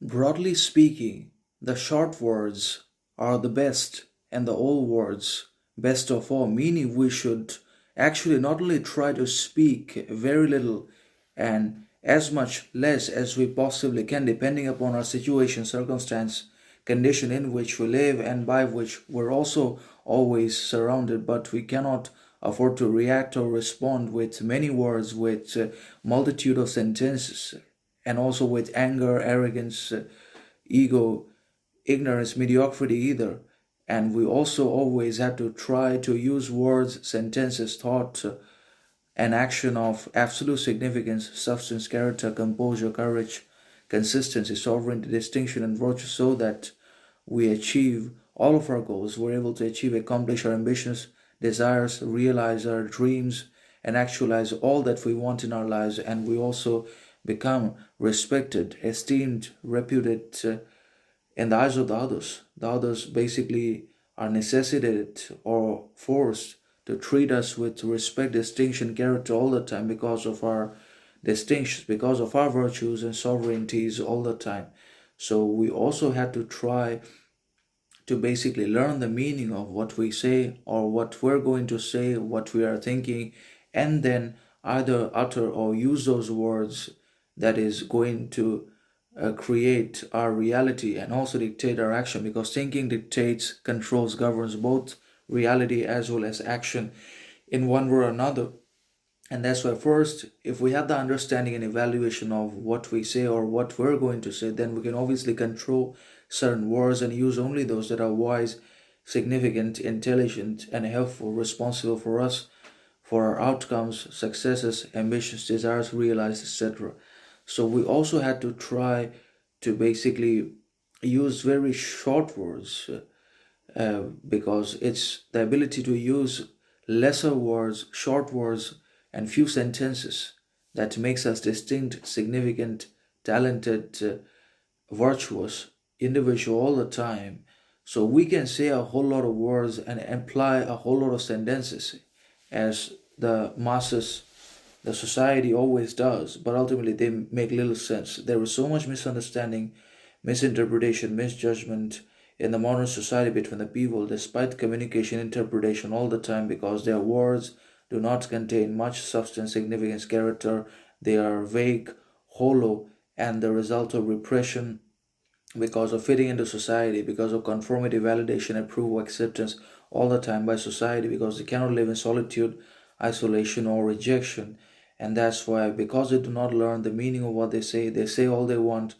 Broadly speaking, the short words are the best and the old words best of all, meaning we should actually not only try to speak very little and as much less as we possibly can, depending upon our situation, circumstance, condition in which we live and by which we're also always surrounded, but we cannot afford to react or respond with many words, with multitude of sentences, and also with anger, arrogance, ego, ignorance, mediocrity either. And we also always have to try to use words, sentences, thought, and action of absolute significance, substance, character, composure, courage, consistency, sovereignty, distinction, and virtue so that we achieve all of our goals. We're able to achieve, accomplish our ambitions, desires, realize our dreams, and actualize all that we want in our lives. And we also become respected, esteemed, reputed in the eyes of the others. The others basically are necessitated or forced to treat us with respect, distinction, character all the time because of our distinctions, because of our virtues and sovereignties all the time. So we also had to try to basically learn the meaning of what we say or what we're going to say, what we are thinking, and then either utter or use those words that is going to create our reality and also dictate our action, because thinking dictates, controls, governs both reality as well as action in one way or another. And that's why, first, if we have the understanding and evaluation of what we say or what we're going to say, then we can obviously control certain words and use only those that are wise, significant, intelligent, and helpful, responsible for us, for our outcomes, successes, ambitions, desires realized, etc. So we also had to try to basically use very short words because it's the ability to use lesser words, short words, and few sentences that makes us distinct, significant, talented, virtuous individual all the time. So we can say a whole lot of words and imply a whole lot of sentences as the masses, the society always does, but ultimately they make little sense. There is so much misunderstanding, misinterpretation, misjudgment in the modern society between the people, despite communication interpretation all the time, because their words do not contain much substance, significance, character. They are vague, hollow, and the result of repression because of fitting into society, because of conformity, validation, approval, acceptance all the time by society, because they cannot live in solitude, isolation, or rejection. And that's why, because they do not learn the meaning of what they say all they want,